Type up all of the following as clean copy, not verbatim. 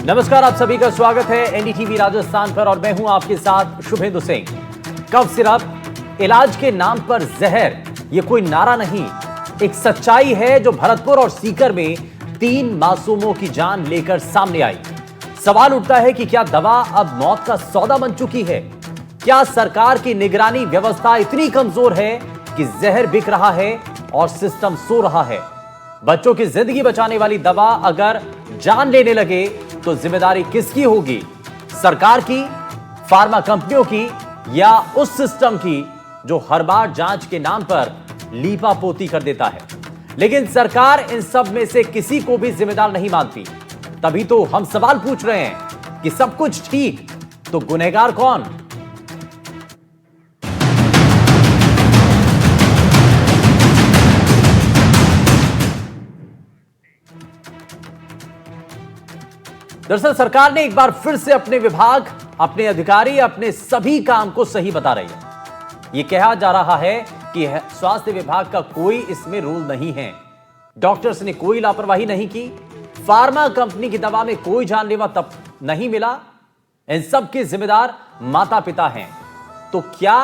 नमस्कार, आप सभी का स्वागत है एनडीटीवी राजस्थान पर और मैं हूं आपके साथ शुभेंदु सिंह। कफ सिरप इलाज के नाम पर जहर, यह कोई नारा नहीं, एक सच्चाई है जो भरतपुर और सीकर में 3 मासूमों की जान लेकर सामने आई। सवाल उठता है कि क्या दवा अब मौत का सौदा बन चुकी है? क्या सरकार की निगरानी व्यवस्था इतनी कमजोर है कि जहर बिक रहा है और सिस्टम सो रहा है? बच्चों की जिंदगी बचाने वाली दवा अगर जान लेने लगे तो जिम्मेदारी किसकी होगी? सरकार की, फार्मा कंपनियों की या उस सिस्टम की जो हर बार जांच के नाम पर लीपापोती कर देता है? लेकिन सरकार इन सब में से किसी को भी जिम्मेदार नहीं मानती। तभी तो हम सवाल पूछ रहे हैं कि सब कुछ ठीक तो गुनहगार कौन? दरअसल सरकार ने एक बार फिर से अपने विभाग, अपने अधिकारी, अपने सभी काम को सही बता रही है। यह कहा जा रहा है कि स्वास्थ्य विभाग का कोई इसमें रोल नहीं है, डॉक्टर्स ने कोई लापरवाही नहीं की, फार्मा कंपनी की दवा में कोई जानलेवा तब नहीं मिला, इन सब के जिम्मेदार माता पिता हैं। तो क्या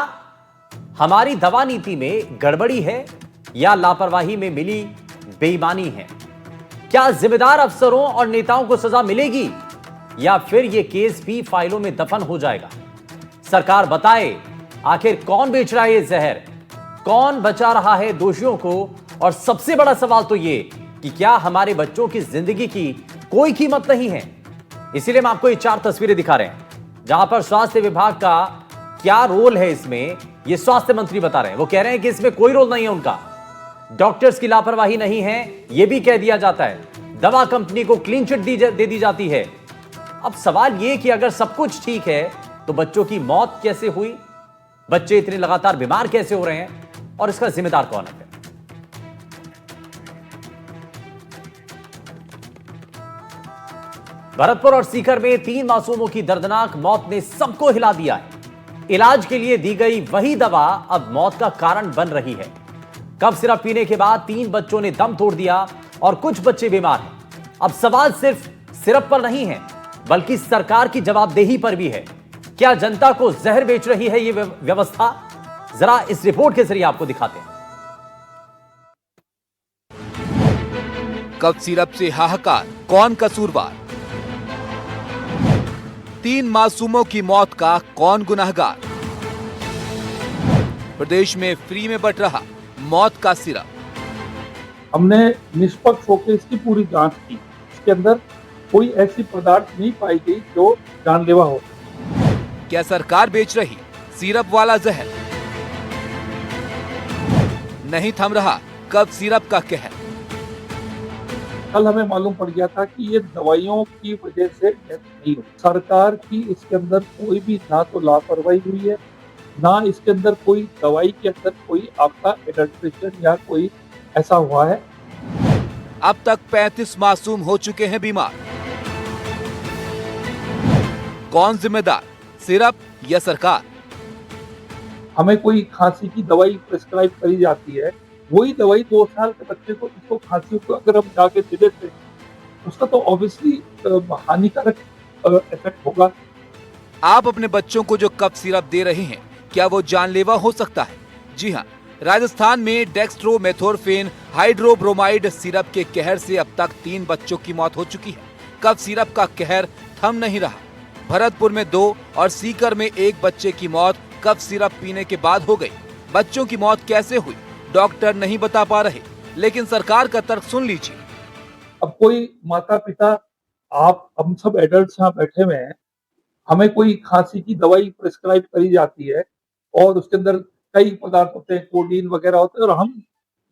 हमारी दवा नीति में गड़बड़ी है या लापरवाही में मिली बेईमानी है? क्या जिम्मेदार अफसरों और नेताओं को सजा मिलेगी या फिर यह केस भी फाइलों में दफन हो जाएगा? सरकार बताए, आखिर कौन बेच रहा है यह जहर? कौन बचा रहा है दोषियों को? और सबसे बड़ा सवाल तो यह कि क्या हमारे बच्चों की जिंदगी की कोई कीमत नहीं है? इसीलिए हम आपको ये 4 तस्वीरें दिखा रहे हैं जहां पर स्वास्थ्य विभाग का क्या रोल है इसमें, यह स्वास्थ्य मंत्री बता रहे हैं। वो कह रहे हैं कि इसमें कोई रोल नहीं है उनका, डॉक्टर्स की लापरवाही नहीं है, यह भी कह दिया जाता है, दवा कंपनी को क्लीन चिट दे दी जाती है। अब सवाल यह कि अगर सब कुछ ठीक है तो बच्चों की मौत कैसे हुई? बच्चे इतने लगातार बीमार कैसे हो रहे हैं? और इसका जिम्मेदार कौन है? भरतपुर और सीकर में 3 मासूमों की दर्दनाक मौत ने सबको हिला दिया है। इलाज के लिए दी गई वही दवा अब मौत का कारण बन रही है। कफ सिरप पीने के बाद 3 बच्चों ने दम तोड़ दिया और कुछ बच्चे बीमार हैं। अब सवाल सिर्फ सिरप पर नहीं है बल्कि सरकार की जवाबदेही पर भी है। क्या जनता को जहर बेच रही है यह व्यवस्था? जरा इस रिपोर्ट के जरिए आपको दिखाते हैं। कफ सिरप से हाहाकार, कौन कसूरवार? 3 मासूमों की मौत का कौन गुनहगार? प्रदेश में फ्री में बंट रहा मौत का सिरप। हमने निष्पक्ष होकर इसकी पूरी जांच की। इसके अंदर कोई ऐसी पदार्थ नहीं पाई गई जो जानलेवा हो। क्या सरकार बेच रही सिरप वाला जहर? नहीं थम रहा कफ सिरप का कहर। कल हमें मालूम पड़ गया था कि ये दवाइयों की वजह से डेथ नहीं हुई। सरकार की इसके अंदर कोई भी ना तो लापरवाही हुई है, ना इसके अंदर कोई दवाई के अंदर कोई आपका एडल्ट्रेशन या कोई ऐसा हुआ है। अब तक 35 मासूम हो चुके हैं बीमार। कौन जिम्मेदार, सिरप या सरकार? हमें कोई खांसी की दवाई प्रिस्क्राइब करी जाती है, वही दवाई 2 साल के बच्चे को जिसको खांसी को अगर हम जाके दे देते हैं उसका तो ऑब्वियसली हानिकारक इफेक्ट होगा। आप अपने बच्चों को जो कफ सिरप दे रहे हैं क्या वो जानलेवा हो सकता है? जी हाँ, राजस्थान में डेक्स्ट्रोमेथोर्फेन हाइड्रोब्रोमाइड सिरप के कहर से अब तक 3 बच्चों की मौत हो चुकी है। कफ सिरप का कहर थम नहीं रहा। भरतपुर में 2 और सीकर में 1 बच्चे की मौत कफ सिरप पीने के बाद हो गई। बच्चों की मौत कैसे हुई डॉक्टर नहीं बता पा रहे, लेकिन सरकार का तर्क सुन लीजिए। अब कोई माता पिता, आप, हम सब एडल्ट्स यहाँ बैठे हुए हैं, हमें कोई खांसी की दवाई प्रिस्क्राइब करी जाती है और उसके अंदर कई पदार्थ होते हैं, कोडीन वगैरह होते हैं, और हम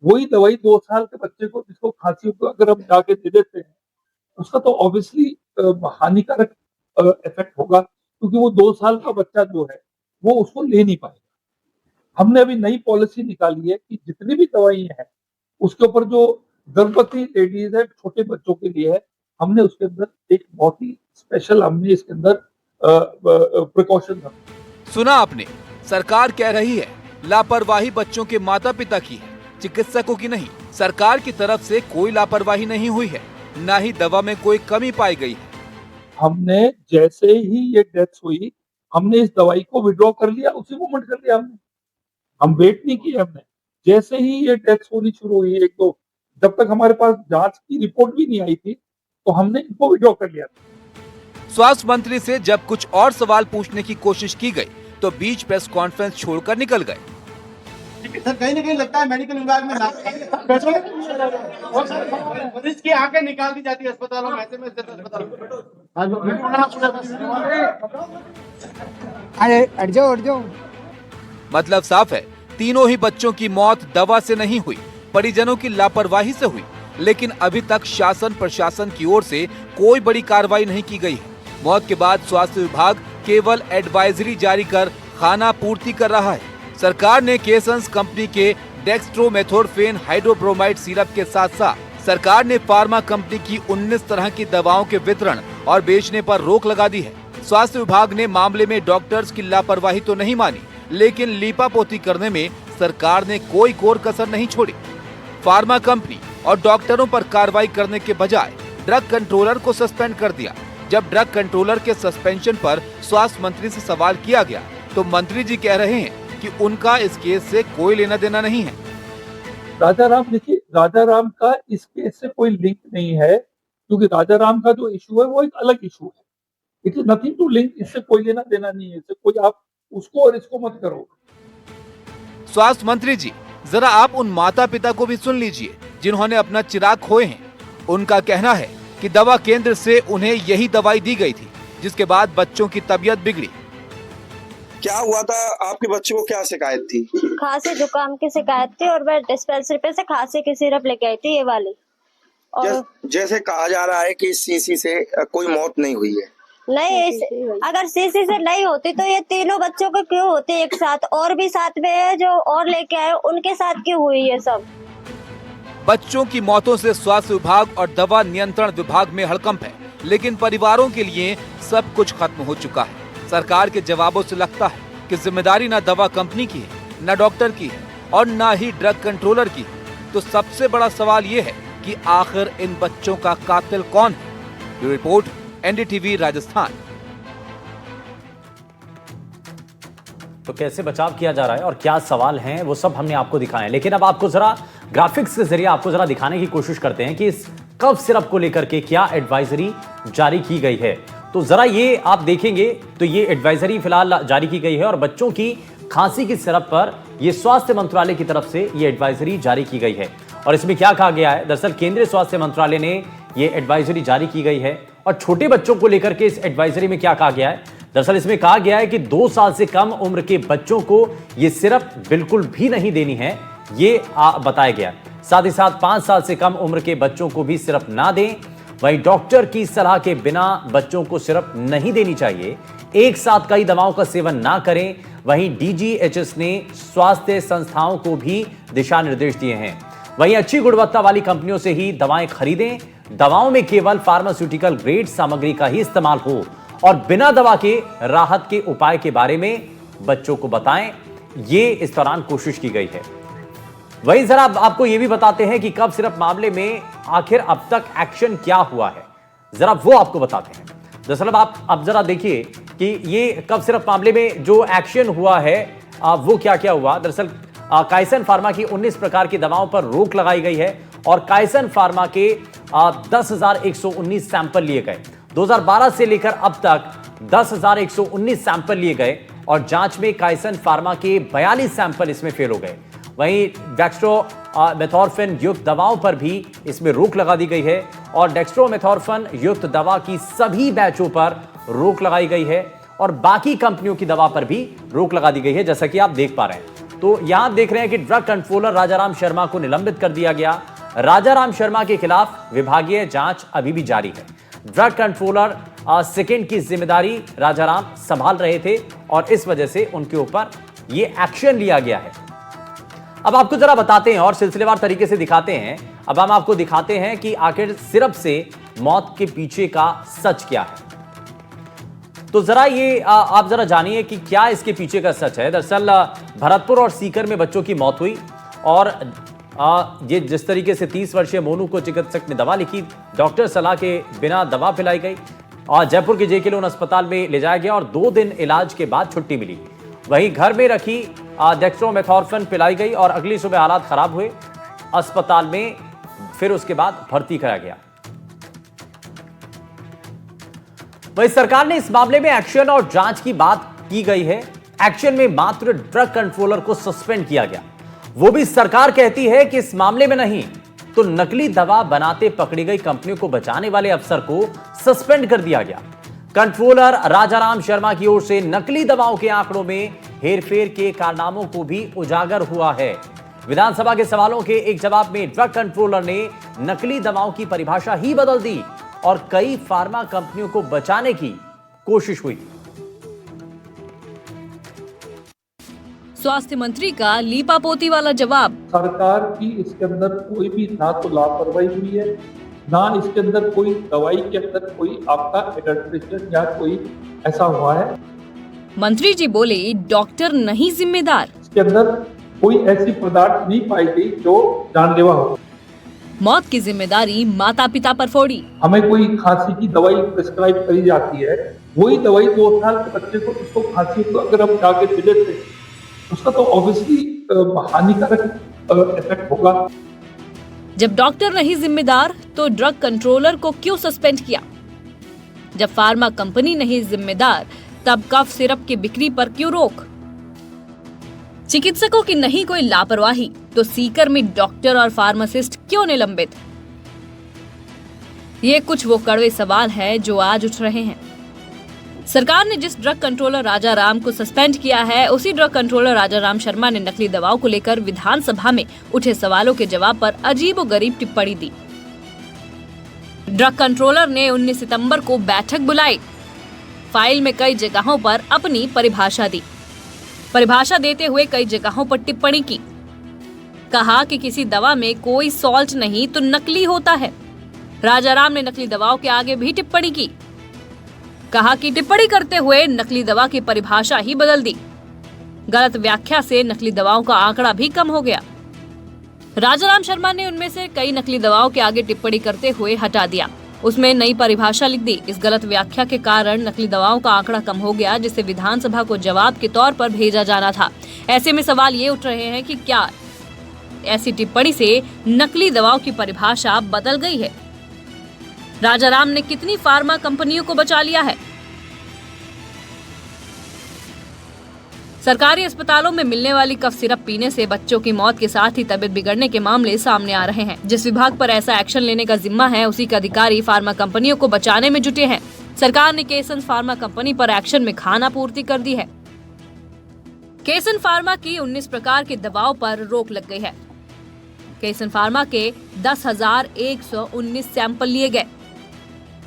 वही दवाई 2 साल के बच्चे को जिसको खांसी को अगर हम जाके दे देते हैं उसका तो ऑब्वियसली हानिकारक इफेक्ट होगा, क्योंकि वो 2 साल का बच्चा जो है वो उसको ले नहीं पाएगा। हमने अभी नई पॉलिसी निकाली है कि जितनी भी दवाइयां हैं उसके ऊपर जो गर्भवती लेडीज है, छोटे बच्चों के लिए है, हमने उसके अंदर एक बहुत ही स्पेशल हमने इसके अंदर प्रिकॉशन रखा। सुना आपने, सरकार कह रही है लापरवाही बच्चों के माता पिता की है, चिकित्सकों की नहीं। सरकार की तरफ से कोई लापरवाही नहीं हुई है, न ही दवा में कोई कमी पाई गई है। हमने जैसे ही ये डेथ हुई, हमने इस दवाई को विड्रॉ कर लिया, उसी मोमेंट कर लिया हमने। हम वेट नहीं किए हमने। जैसे ही ये डेथ होनी शुरू हुई एक दो, जब तक हमारे पास जांच की रिपोर्ट भी नहीं आई थी, तो हमने इनको विड्रॉ कर लिया था। स्वास्थ्य मंत्री से जब कुछ और सवाल पूछने की कोशिश की गई तो बीच प्रेस कॉन्फ्रेंस छोड़कर निकल गए। सर कहीं ना कहीं लगता है मेडिकल विभाग में मरीज की आंखें निकाल दी जाती है अस्पतालों में, ऐसे में हट जाओ। मतलब साफ है, तीनों ही बच्चों की मौत दवा से नहीं हुई, परिजनों की लापरवाही से हुई। लेकिन अभी तक शासन प्रशासन की ओर से कोई बड़ी कार्रवाई नहीं की गई है। मौत के बाद स्वास्थ्य विभाग केवल एडवाइजरी जारी कर खाना पूर्ति कर रहा है। सरकार ने केसंस कंपनी के डेक्स्ट्रोमेथोर्फेन हाइड्रोब्रोमाइड सिरप के साथ साथ सरकार ने फार्मा कंपनी की 19 तरह की दवाओं के वितरण और बेचने पर रोक लगा दी है। स्वास्थ्य विभाग ने मामले में डॉक्टर्स की लापरवाही तो नहीं मानी, लेकिन लीपापोती करने में सरकार ने कोई कोर कसर नहीं छोड़ी। फार्मा कंपनी और डॉक्टरों पर कार्रवाई करने के बजाय ड्रग कंट्रोलर को सस्पेंड कर दिया। जब ड्रग कंट्रोलर के सस्पेंशन पर स्वास्थ्य मंत्री से सवाल किया गया तो मंत्री जी कह रहे हैं कि उनका इस केस से कोई लेना देना नहीं है। राजाराम, देखिए, राजाराम का इस केस से कोई लिंक नहीं है, क्योंकि राजाराम का जो इशू है वो एक अलग इशू है। It is nothing to link, इससे कोई लेना देना नहीं है। इससे कोई, आप उसको और इसको मत करो। स्वास्थ्य मंत्री जी, जरा आप उन माता पिता को भी सुन लीजिए जिन्होंने अपना चिराग खोए हैं। उनका कहना है कि दवा केंद्र से उन्हें यही दवाई दी गई थी, जिसके बाद बच्चों की तबीयत बिगड़ी। क्या हुआ था? आपके बच्चे को क्या शिकायत थी? खांसी जुकाम की शिकायत थी और मैं डिस्पेंसरी पे से खांसी की सिरप लेके आई थी, ये वाली। और जैसे कहा जा रहा है कि इस शीशी से कोई मौत नहीं हुई है। नहीं, अगर शीशी से नहीं होती तो ये तीनों बच्चों को क्यों होती एक साथ? और भी साथ में है जो और लेके आए, उनके साथ क्यों हुई ये सब? बच्चों की मौतों से स्वास्थ्य विभाग और दवा नियंत्रण विभाग में हड़कंप है, लेकिन परिवारों के लिए सब कुछ खत्म हो चुका है। सरकार के जवाबों से लगता है कि जिम्मेदारी न दवा कंपनी की है, न डॉक्टर की है और न ही ड्रग कंट्रोलर की है। तो सबसे बड़ा सवाल ये है कि आखिर इन बच्चों का कातिल कौन है? Bureau report, NDTV Rajasthan. तो कैसे बचाव किया जा रहा है और क्या सवाल हैं, वो सब हमने आपको दिखाए। लेकिन अब आपको जरा ग्राफिक्स के जरिए आपको जरा दिखाने की कोशिश करते हैं कि इस कफ सिरप को लेकर के क्या एडवाइजरी जारी की गई है। तो जरा ये आप देखेंगे तो ये एडवाइजरी फिलहाल जारी की गई है और बच्चों की खांसी की सिरप पर ये स्वास्थ्य मंत्रालय की तरफ से ये एडवाइजरी जारी की गई है। और इसमें क्या कहा गया है? दरअसल केंद्रीय स्वास्थ्य मंत्रालय ने ये एडवाइजरी जारी की गई है। और छोटे बच्चों को लेकर के इस एडवाइजरी में क्या कहा गया है? दरअसल इसमें कहा गया है कि 2 साल से कम उम्र के बच्चों को ये सिरप बिल्कुल भी नहीं देनी है, ये बताया गया। साथ ही साथ 5 साल से कम उम्र के बच्चों को भी सिरप ना दें। वहीं डॉक्टर की सलाह के बिना बच्चों को सिरप नहीं देनी चाहिए। एक साथ कई दवाओं का सेवन ना करें। वहीं डीजीएचएस ने स्वास्थ्य संस्थाओं को भी दिशा निर्देश दिए हैं। वहीं अच्छी गुणवत्ता वाली कंपनियों से ही दवाएं खरीदें। दवाओं में केवल फार्मास्यूटिकल ग्रेड सामग्री का ही इस्तेमाल हो और बिना दवा के राहत के उपाय के बारे में बच्चों को बताएं। ये इस दौरान कोशिश की गई है। वहीं जरा आपको यह भी बताते हैं कि कफ सिरप मामले में आखिर अब तक एक्शन क्या हुआ है, जरा वो आपको बताते हैं। दरअसल आप अब जरा देखिए कि ये कफ सिरप मामले में जो एक्शन हुआ है वो क्या क्या हुआ। दरअसल काइसन फार्मा की 19 प्रकार की दवाओं पर रोक लगाई गई है और काइसन फार्मा के 10,119 सैंपल लिए गए। 2012 से लेकर अब तक 10,119 सैंपल लिए गए और जांच में काइसन फार्मा के 42 सैंपल इसमें फेल हो गए। वहीं डेक्स्ट्रोमेथोर्फेन युक्त दवाओं पर भी इसमें रोक लगा दी गई है और डेक्स्ट्रोमेथोर्फेन युक्त दवा की सभी बैचों पर रोक लगाई गई है और बाकी कंपनियों की दवा पर भी रोक लगा दी गई है, जैसा कि आप देख पा रहे हैं। तो यहां देख रहे हैं कि ड्रग कंट्रोलर राजाराम शर्मा को निलंबित कर दिया गया। राजाराम शर्मा के खिलाफ विभागीय जांच अभी भी जारी है। ड्रग कंट्रोलर सेकेंड की जिम्मेदारी राजाराम संभाल रहे थे और इस वजह से उनके ऊपर यह एक्शन लिया गया है। अब आपको जरा बताते हैं और सिलसिलेवार तरीके से दिखाते हैं। अब हम आपको दिखाते हैं कि आखिर सिरप से मौत के पीछे का सच क्या है। तो जरा ये आप जरा जानिए कि क्या इसके पीछे का सच है। दरअसल भरतपुर और सीकर में बच्चों की मौत हुई और ये जिस तरीके से 30 वर्षीय मोनू को चिकित्सक ने दवा लिखी, डॉक्टर सलाह के बिना दवा पिलाई गई। और जयपुर के जेके लोन अस्पताल में ले जाया गया और 2 दिन इलाज के बाद छुट्टी मिली। वहीं घर में रखी डेक्स्ट्रोमेथॉर्फिन पिलाई गई और अगली सुबह हालात खराब हुए अस्पताल में, फिर उसके बाद भर्ती कराया गया। वहीं सरकार ने इस मामले में एक्शन और जांच की बात की गई है। एक्शन में मात्र ड्रग कंट्रोलर को सस्पेंड किया गया, वो भी सरकार कहती है कि इस मामले में नहीं तो नकली दवा बनाते पकड़ी गई कंपनियों को बचाने वाले अफसर को सस्पेंड कर दिया गया। कंट्रोलर राजाराम शर्मा की ओर से नकली दवाओं के आंकड़ों में हेरफेर के कारनामों को भी उजागर हुआ है। विधानसभा के सवालों के एक जवाब में ड्रग कंट्रोलर ने नकली दवाओं की परिभाषा ही बदल दी और कई फार्मा कंपनियों को बचाने की कोशिश हुई। स्वास्थ्य मंत्री का लीपापोती वाला जवाब। सरकार की इसके अंदर कोई भी ना तो लापरवाही हुई है, ना इसके अंदर कोई दवाई के अंदर कोई आपका एडल्ट्रेशन या कोई ऐसा हुआ है। मंत्री जी बोले डॉक्टर नहीं जिम्मेदार। इसके अंदर कोई ऐसी पदार्थ नहीं पाई गई जो जानलेवा हो। मौत की जिम्मेदारी माता पिता पर फोड़ी। हमें कोई खांसी की दवाई प्रिस्क्राइब करी जाती है, वही दवाई 2 साल के बच्चे को उसको खांसी तो अगर हम जाके दे देते उसका तो ऑब्वियसली हानिकारक इफेक्ट होगा। जब डॉक्टर नहीं जिम्मेदार तो ड्रग कंट्रोलर को क्यों सस्पेंड किया? जब फार्मा कंपनी नहीं जिम्मेदार तब कफ सिरप की बिक्री पर क्यों रोक? चिकित्सकों की नहीं कोई लापरवाही तो सीकर में डॉक्टर और फार्मासिस्ट क्यों निलंबित? ये कुछ वो कड़वे सवाल है जो आज उठ रहे हैं। सरकार ने जिस ड्रग कंट्रोलर राजाराम को सस्पेंड किया है, उसी ड्रग कंट्रोलर राजाराम शर्मा ने नकली दवाओं को लेकर विधानसभा में उठे सवालों के जवाब पर अजीबोगरीब टिप्पणी दी। ड्रग कंट्रोलर ने 19 सितंबर को बैठक बुलाई, फाइल में कई जगहों पर अपनी परिभाषा दी। परिभाषा देते हुए कई जगहों पर टिप्पणी की। कहा कि किसी दवा में कोई सॉल्ट नहीं तो नकली होता है। राजाराम ने नकली दवाओं के आगे भी टिप्पणी की। कहा कि टिप्पणी करते हुए नकली दवा की परिभाषा ही बदल दी। गलत व्याख्या से नकली दवाओं का आंकड़ा भी कम हो गया। राजाराम शर्मा ने उनमें से कई नकली दवाओं के आगे टिप्पणी करते हुए हटा दिया, उसमें नई परिभाषा लिख दी। इस गलत व्याख्या के कारण नकली दवाओं का आंकड़ा कम हो गया, जिसे विधानसभा को जवाब के तौर पर भेजा जाना था। ऐसे में सवाल ये उठ रहे हैं कि क्या ऐसी टिप्पणी से नकली दवाओं की परिभाषा बदल गई है? राजाराम ने कितनी फार्मा कंपनियों को बचा लिया है? सरकारी अस्पतालों में मिलने वाली कफ सिरप पीने से बच्चों की मौत के साथ ही तबीयत बिगड़ने के मामले सामने आ रहे हैं। जिस विभाग पर ऐसा एक्शन लेने का जिम्मा है, उसी के अधिकारी फार्मा कंपनियों को बचाने में जुटे हैं। सरकार ने केसन फार्मा कंपनी पर एक्शन में खानापूर्ति कर दी है। केसन फार्मा की 19 प्रकार की दवाओं पर रोक लग गई है। केसन फार्मा के 10,119 सैंपल लिए गए।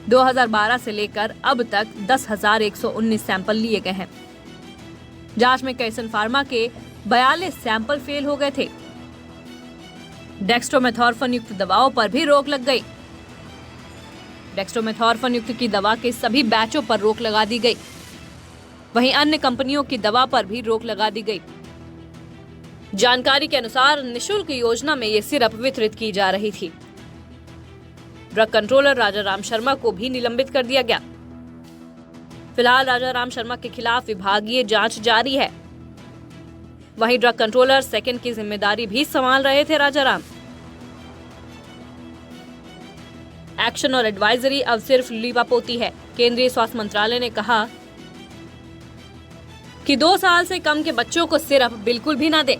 2012 से लेकर अब तक 10,119 सैंपल लिए गए हैं। जांच में केसन फार्मा के 42 सैंपल फेल हो गए थे। डेक्स्ट्रोमेथॉर्फिन युक्त दवाओं पर भी रोक लग गई। डेक्स्ट्रोमेथॉर्फिन युक्त की दवा के सभी बैचों पर रोक लगा दी गई। वहीं अन्य कंपनियों की दवा पर भी रोक लगा दी गई। जानकारी के अनुसार निशुल्क योजना में ये सिरप वितरित की जा रही थी। ड्रग कंट्रोलर राजाराम शर्मा को भी निलंबित कर दिया गया। फिलहाल राजाराम शर्मा के खिलाफ विभागीय जांच जारी है। वहीं ड्रग कंट्रोलर सेकंड की जिम्मेदारी भी संभाल रहे थे राजाराम। एक्शन और एडवाइजरी अब सिर्फ लीपापोती है। केंद्रीय स्वास्थ्य मंत्रालय ने कहा कि 2 साल से कम के बच्चों को सिरप बिल्कुल भी ना दे।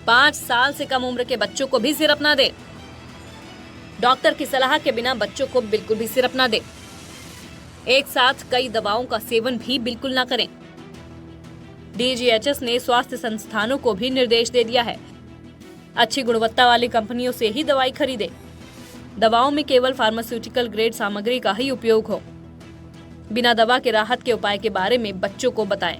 5 साल से कम उम्र के बच्चों को भी सिरप ना दे। डॉक्टर की सलाह के बिना बच्चों को बिल्कुल भी सिरप ना दे। एक साथ कई दवाओं का सेवन भी बिल्कुल ना करें। DGHS ने स्वास्थ्य संस्थानों को भी निर्देश दे दिया है, अच्छी गुणवत्ता वाली कंपनियों से ही दवाई खरीदें। दवाओं में केवल फार्मास्यूटिकल ग्रेड सामग्री का ही उपयोग हो। बिना दवा के राहत के उपाय के बारे में बच्चों को बताएं।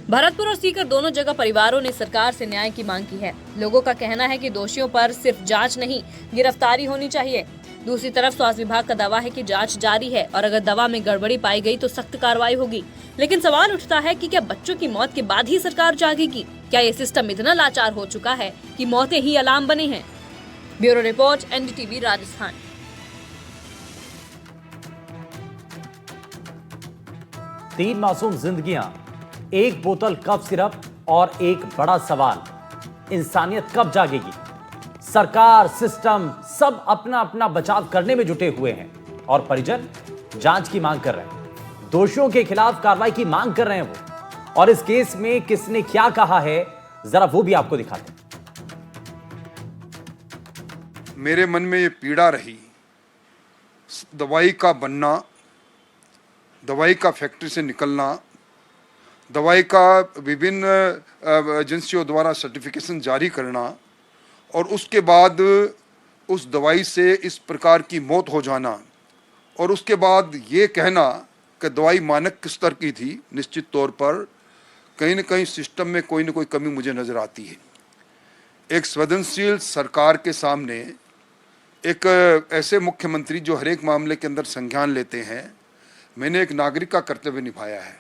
भरतपुर और सीकर दोनों जगह परिवारों ने सरकार से न्याय की मांग की है। लोगों का कहना है कि दोषियों पर सिर्फ जांच नहीं, गिरफ्तारी होनी चाहिए। दूसरी तरफ स्वास्थ्य विभाग का दावा है कि जांच जारी है और अगर दवा में गड़बड़ी पाई गई तो सख्त कार्रवाई होगी। लेकिन सवाल उठता है कि क्या बच्चों की मौत के बाद ही सरकार जागेगी? क्या ये सिस्टम इतना लाचार हो चुका है कि मौतें ही अलार्म बने हैं? Bureau report, NDTV Rajasthan. 3 मासूम जिंदगियां, एक बोतल कफ सिरप और एक बड़ा सवाल, इंसानियत कब जागेगी? सरकार, सिस्टम सब अपना अपना बचाव करने में जुटे हुए हैं और परिजन जांच की मांग कर रहे हैं। दोषियों के खिलाफ कार्रवाई की मांग कर रहे हैं वो। और इस केस में किसने क्या कहा है, जरा वो भी आपको दिखाते हैं। मेरे मन में ये पीड़ा रही, दवाई का बनना, दवाई का फैक्ट्री से निकलना, दवाई का विभिन्न एजेंसियों द्वारा सर्टिफिकेशन जारी करना और उसके बाद उस दवाई से इस प्रकार की मौत हो जाना और उसके बाद ये कहना कि दवाई मानक स्तर की थी। निश्चित तौर पर कहीं न कहीं सिस्टम में कोई न कोई कमी मुझे नज़र आती है। एक संवेदनशील सरकार के सामने एक ऐसे मुख्यमंत्री जो हर एक मामले के अंदर संज्ञान लेते हैं, मैंने एक नागरिक का कर्तव्य निभाया है।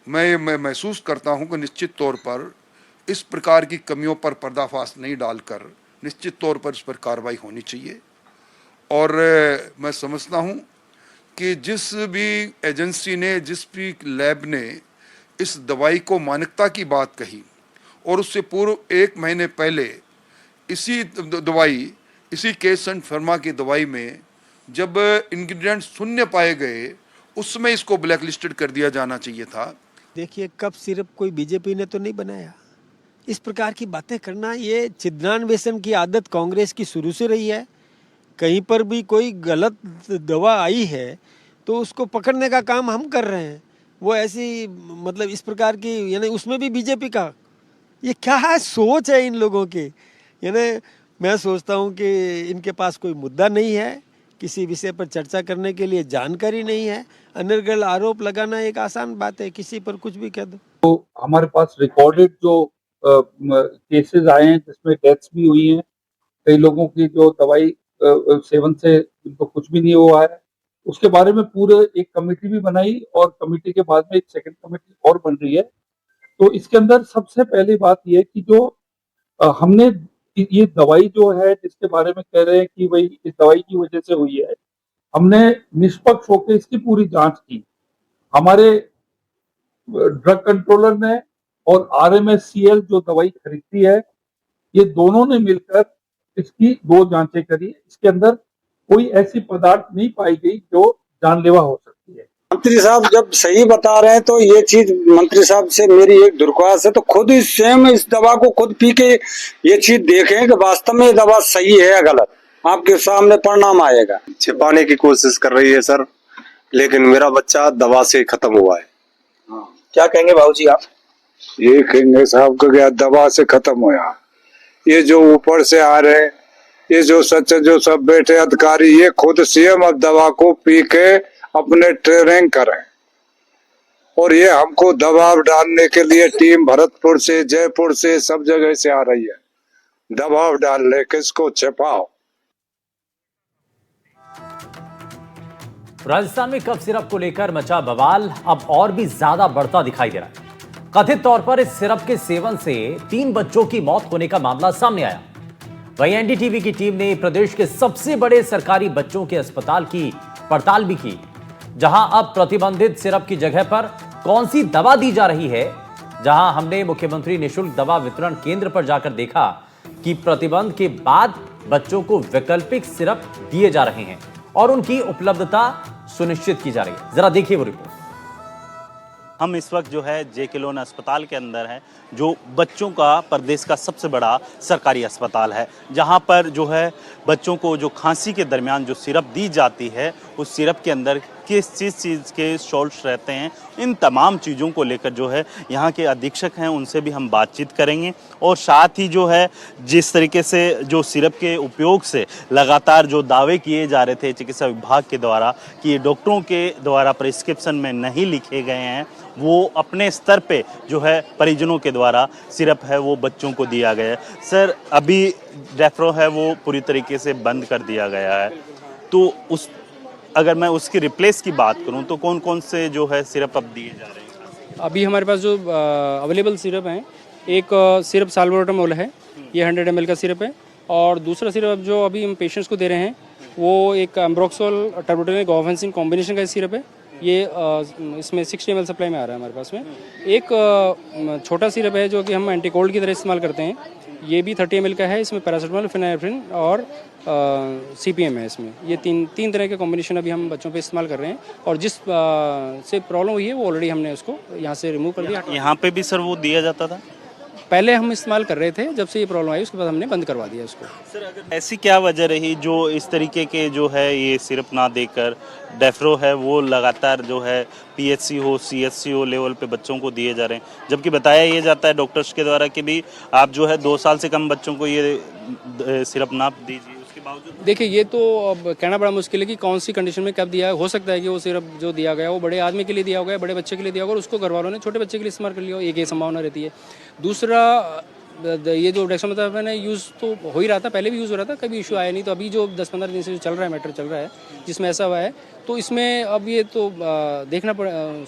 मैं महसूस करता हूं कि निश्चित तौर पर इस प्रकार की कमियों पर पर्दाफाश नहीं डालकर निश्चित तौर पर इस पर कार्रवाई होनी चाहिए। और मैं समझता हूं कि जिस भी एजेंसी ने, जिस भी लैब ने इस दवाई को मान्यता की बात कही और उससे पूर्व 1 महीने पहले इसी दवाई, इसी केसन फार्मा की दवाई में जब इंग्रेडिएंट शून्य पाए गए, उसमें इसको ब्लैक लिस्टेड कर दिया जाना चाहिए था। देखिए, कफ सिरप कोई बीजेपी ने तो नहीं बनाया। इस प्रकार की बातें करना, ये छिद्रान्वेषण की आदत कांग्रेस की शुरू से रही है। कहीं पर भी कोई गलत दवा आई है तो उसको पकड़ने का काम हम कर रहे हैं। वो ऐसी मतलब इस प्रकार की, यानी उसमें भी बीजेपी का, ये क्या है सोच है इन लोगों की। यानी मैं सोचता हूँ कि इनके पास कोई मुद्दा नहीं है, किसी विषय पर चर्चा करने के लिए जानकारी नहीं है। अनर्गल आरोप लगाना एक आसान बात है, किसी पर कुछ भी कह दो। तो हमारे पास रिकॉर्डेड जो केसेस आए हैं जिसमें डेथ्स भी हुई हैं, कई लोगों की जो दवाई सेवन से इनको कुछ भी नहीं हुआ है, उसके बारे में पूरे एक कमेटी भी बनाई और कमेटी के बाद में एक सेकंड कमेटी और बन रही है। तो इसके अंदर सबसे पहली बात यह कि जो हमने ये दवाई जो है जिसके बारे में कह रहे हैं कि भाई इस दवाई की वजह से हुई है, हमने निष्पक्ष होकर इसकी पूरी जांच की। हमारे ड्रग कंट्रोलर ने और RMSCL जो दवाई खरीदती है, ये दोनों ने मिलकर इसकी 2 जांचें करी। इसके अंदर कोई ऐसी पदार्थ नहीं पाई गई जो जानलेवा हो सकती है। मंत्री साहब जब सही बता रहे हैं तो ये चीज मंत्री साहब से मेरी एक दरख्वास्त है, तो खुद इस सेम इस दवा को खुद पी के ये चीज देखें कि वास्तव में ये दवा सही है या गलत। आपके सामने परिणाम आएगा। छिपाने की कोशिश कर रही है सर, लेकिन मेरा बच्चा दवा से खत्म हुआ है। क्या कहेंगे बाबूजी आप? ये कहेंगे साहब को क्या दवा से खत्म हुआ। ये जो ऊपर से आ रहे, ये जो सच जो सब बैठे अधिकारी, ये खुद सीएम अब दवा को पी के अपने ट्रेनिंग करें और ये हमको दबाव डालने के लिए टीम भरतपुर से, जयपुर से, सब जगह से आ रही है। दबाव डाल ले, किसको छिपाओ। राजस्थान में कफ सिरप को लेकर मचा बवाल अब और भी ज्यादा बढ़ता दिखाई दे रहा है। कथित तौर पर इस सिरप के सेवन से 3 बच्चों की मौत होने का मामला सामने आया। वहीं NDTV की टीम ने प्रदेश के सबसे बड़े सरकारी बच्चों के अस्पताल की पड़ताल भी की, जहां अब प्रतिबंधित सिरप की जगह पर कौन सी दवा दी जा रही है। जहां हमने मुख्यमंत्री निःशुल्क दवा वितरण केंद्र पर जाकर देखा कि प्रतिबंध के बाद बच्चों को वैकल्पिक सिरप दिए जा रहे हैं और उनकी उपलब्धता सुनिश्चित की जा रही है। जरा देखिए वो रिपोर्ट। हम इस वक्त जो है JK लोन अस्पताल के अंदर है, जो बच्चों का प्रदेश का सबसे बड़ा सरकारी अस्पताल है, जहां पर जो है बच्चों को जो खांसी के दरमियान जो सिरप दी जाती है, उस सिरप के अंदर किस चीज़ के सॉल्ट्स रहते हैं, इन तमाम चीज़ों को लेकर जो है यहाँ के अधीक्षक हैं उनसे भी हम बातचीत करेंगे। और साथ ही जो है जिस तरीके से जो सिरप के उपयोग से लगातार जो दावे किए जा रहे थे चिकित्सा विभाग के द्वारा कि ये डॉक्टरों के द्वारा प्रिस्क्रिप्शन में नहीं लिखे गए हैं, वो अपने स्तर पे जो है परिजनों के द्वारा सिरप है वो बच्चों को दिया गया है। सर, अभी डेफ्रो है वो पूरी तरीके से बंद कर दिया गया है, तो अगर मैं उसकी रिप्लेस की बात करूं तो कौन कौन से जो है सिरप अब दिए जा रहे हैं? अभी हमारे पास जो अवेलेबल सिरप हैं, एक सिरप साल्बुटामोल है, ये 100 ml का सिरप है, और दूसरा सिरप जो अभी हम पेशेंट्स को दे रहे हैं वो एक एम्ब्रोक्सोल टर्बोटेनिक ऑफेंसिन कॉम्बिनेशन का सिरप है, ये इसमें 60 ml सप्लाई में आ रहा है हमारे पास में। एक छोटा सिरप है जो कि हम एंटी कोल्ड की तरह इस्तेमाल करते हैं, ये भी 30 ml का है। इसमें पैरासीटामोल, फेनाइफ्रिन और CPM है इसमें। ये तीन तरह के कॉम्बिनेशन अभी हम बच्चों पे इस्तेमाल कर रहे हैं, और जिस से प्रॉब्लम हुई है वो ऑलरेडी हमने उसको यहाँ से रिमूव कर दिया। यहाँ पे भी सर वो दिया जाता था? पहले हम इस्तेमाल कर रहे थे, जब से ये प्रॉब्लम आई उसके बाद हमने बंद करवा दिया इसको। सर अगर ऐसी क्या वजह रही जो इस तरीके के जो है ये सिरप ना देकर डेफ्रो है वो लगातार जो है PHC हो CHC हो लेवल पे बच्चों को दिए जा रहे हैं, जबकि बताया ये जाता है डॉक्टर्स के द्वारा कि भी आप जो है 2 साल से कम बच्चों को ये सिरप ना दीजिए। उसके बावजूद देखिए, ये तो अब कहना बड़ा मुश्किल है कि कौन सी कंडीशन में कब दिया है। हो सकता है कि वो सिरप जो दिया गया वो बड़े आदमी के लिए दिया होगा, बड़े बच्चे के लिए दिया होगा और उसको घर वालों ने छोटे बच्चे के लिए इस्तेमाल कर लिया हो, एक ये संभावना रहती है। दूसरा, ये जो डेक्सामेथासोन है यूज़ तो हो ही रहा था, पहले भी यूज़ हो रहा था, कभी इशू आया नहीं। तो अभी जो 10-15 दिन से जो चल रहा है, मैटर चल रहा है जिसमें ऐसा हुआ है, तो इसमें अब ये तो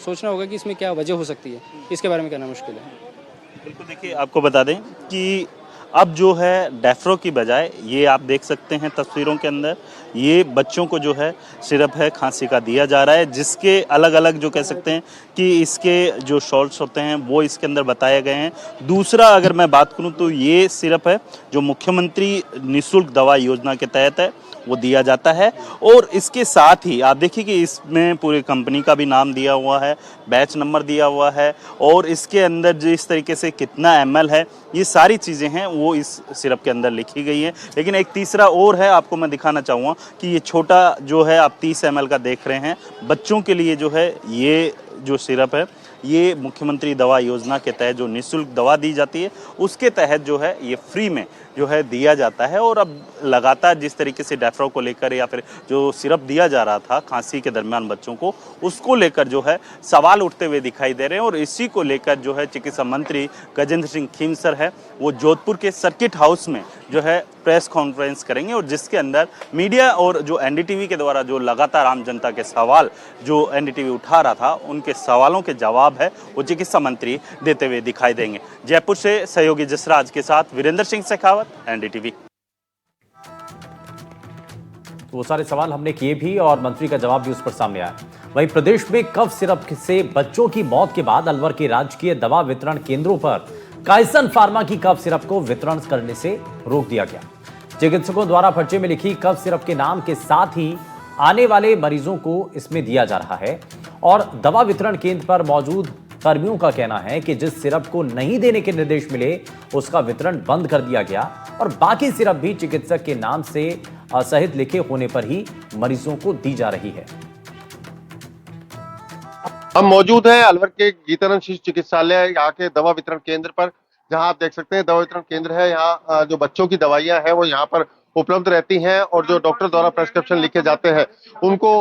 सोचना होगा कि इसमें क्या वजह हो सकती है, इसके बारे में कहना मुश्किल है। बिल्कुल, देखिए आपको बता दें कि अब जो है डेफ्रो की बजाय ये आप देख सकते हैं तस्वीरों के अंदर, ये बच्चों को जो है सिरप है खांसी का दिया जा रहा है, जिसके अलग अलग जो कह सकते हैं कि इसके जो शॉट्स होते हैं वो इसके अंदर बताए गए हैं। दूसरा, अगर मैं बात करूं तो ये सिरप है जो मुख्यमंत्री निःशुल्क दवा योजना के तहत है, वो दिया जाता है। और इसके साथ ही आप देखिए कि इसमें पूरी कंपनी का भी नाम दिया हुआ है, बैच नंबर दिया हुआ है, और इसके अंदर जिस तरीके से कितना ml है, ये सारी चीज़ें हैं वो इस सिरप के अंदर लिखी गई हैं। लेकिन एक तीसरा और है, आपको मैं दिखाना चाहूँगा कि ये छोटा जो है आप 30 ml का देख रहे हैं, बच्चों के लिए जो है ये जो सिरप है ये मुख्यमंत्री दवा योजना के तहत जो निःशुल्क दवा दी जाती है उसके तहत जो है ये फ्री में जो है दिया जाता है। और अब लगातार जिस तरीके से डेफ्रो को लेकर या फिर जो सिरप दिया जा रहा था खांसी के दरमियान बच्चों को, उसको लेकर जो है सवाल उठते हुए दिखाई दे रहे हैं। और इसी को लेकर जो है चिकित्सा मंत्री गजेंद्र सिंह खीमसर है वो जोधपुर के सर्किट हाउस में जो है प्रेस कॉन्फ्रेंस करेंगे, और जिसके अंदर मीडिया और जो NDTV के द्वारा जो लगातार आम जनता के सवाल जो NDTV उठा रहा था उनके सवालों के जवाब है वो चिकित्सा मंत्री देते हुए दिखाई देंगे। जयपुर से सहयोगी जसराज के साथ वीरेंद्र सिंह शेखावत, NDTV। वो सारे सवाल हमने किए भी और मंत्री का जवाब भी उस पर सामने आया। वहीं प्रदेश में कफ सिरप से बच्चों की मौत के बाद अलवर के राजकीय दवा वितरण केंद्रों पर कायसन फार्मा की कफ सिरप को वितरण करने से रोक दिया गया। चिकित्सकों द्वारा पर्चे में लिखी कफ सिरप के नाम के साथ ही आने वाले मरीजों को इसमें दिया जा रहा है, और दवा वितरण केंद्र पर मौजूद कर्मियों का कहना है कि जिस सिरप को नहीं देने के निर्देश मिले उसका वितरण बंद कर दिया गया, और बाकी सिरप भी चिकित्सक के नाम से सहित लिखे होने पर ही मरीजों को दी जा रही है। हम मौजूद हैं अलवर के गीतानंद शिशु चिकित्सालय यहाँ के दवा वितरण केंद्र पर, जहां आप देख सकते हैं दवा वितरण केंद्र है। यहाँ जो बच्चों की दवाइयां हैं वो यहाँ पर उपलब्ध रहती हैं, और जो डॉक्टर द्वारा प्रेस्क्रिप्शन लिखे जाते हैं उनको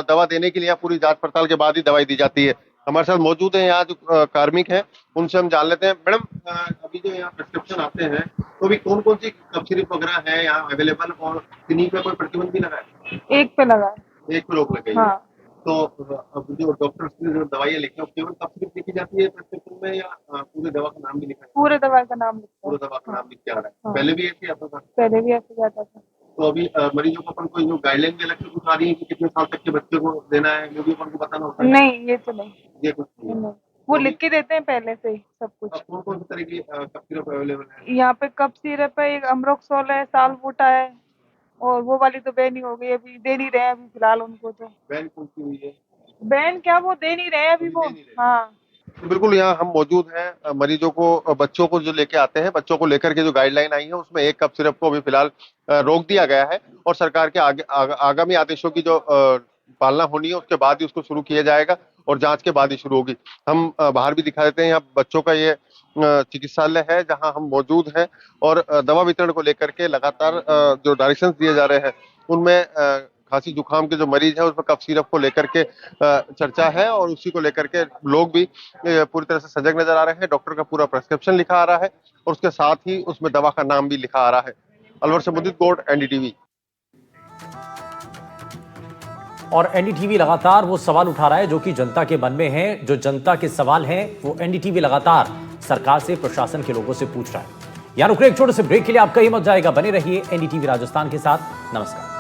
दवा देने के लिए पूरी जांच पड़ताल के बाद ही दवाई दी जाती है। हमारे साथ मौजूद है यहाँ जो कार्मिक है, उनसे हम जान लेते हैं। मैडम, अभी जो यहाँ प्रेस्क्रिप्शन आते हैं तो अभी कौन कौन सी कफ सिरप वगैरह है यहाँ अवेलेबल, और किन्हीं पे कोई प्रतिबंध भी लगा है? एक पे लगा है। एक पे रोक लगी है। हाँ। तो अब जो डॉक्टर ने जो दवाइयाँ लिखी है केवल कफ सिरप लिखी जाती है प्रेस्क्रिप्शन में, या पूरे दवा का नाम भी लिखा है? पूरे दवा का नाम लिखा है। पूरे दवा का नाम लिख के आ रहा है। हाँ। पहले भी ऐसे आता था? पहले भी ऐसे जाता था। तो अभी मरीजों को अपन कोई जो गाइडलाइन अलग से कुछ आ रही है कि कितने साल तक के बच्चे को देना है, वो भी अपन को बताना होता है? नहीं, ये तो नहीं, ये कुछ नहीं। वो लिख के देते हैं पहले से ही सब कुछ। कौन कौन से तरह की कफ सिरप अवेलेबल है यहाँ पे? कफ सिरप है, एक अमरोक्सोल है, सालबुटा है, और वो वाली तो बैन ही हो गई, अभी दे नहीं रहे हैं अभी फिलहाल उनको। तो बैन कौन सी हुई है? बैन क्या, वो दे नहीं रहे हैं अभी वो। हाँ, तो बिल्कुल यहाँ हम मौजूद हैं। मरीजों को, बच्चों को जो लेके आते हैं, बच्चों को लेकर के जो गाइडलाइन आई है उसमें एक कफ सिरप को अभी फिलहाल रोक दिया गया है, और सरकार के आगामी आदेशों की जो पालना होनी है उसके बाद ही उसको शुरू किया जाएगा, और जांच के बाद ही शुरू होगी। हम बाहर भी दिखा देते हैं, यहाँ बच्चों का ये चिकित्सालय है जहां हम मौजूद हैं, और दवा वितरण को लेकर के लगातार जो डायरेक्शंस दिए जा रहे हैं उनमें खांसी जुकाम के जो मरीज है उसमें कफ सिरप को लेकर के चर्चा है, और उसी को लेकर के लोग भी पूरी तरह से सजग नजर आ रहे हैं। डॉक्टर का पूरा प्रेस्क्रिप्शन लिखा आ रहा है, और उसके साथ ही उसमें दवा का नाम भी लिखा आ रहा है। अलवर से मुदित गौड़, NDTV। और NDTV लगातार वो सवाल उठा रहा है जो कि जनता के मन में है, जो जनता के सवाल हैं वो NDTV लगातार सरकार से, प्रशासन के लोगों से पूछ रहा है। यार रुक रहे एक छोटे से ब्रेक के लिए, आपका ही मत जाएगा, बने रहिए NDTV राजस्थान के साथ। नमस्कार।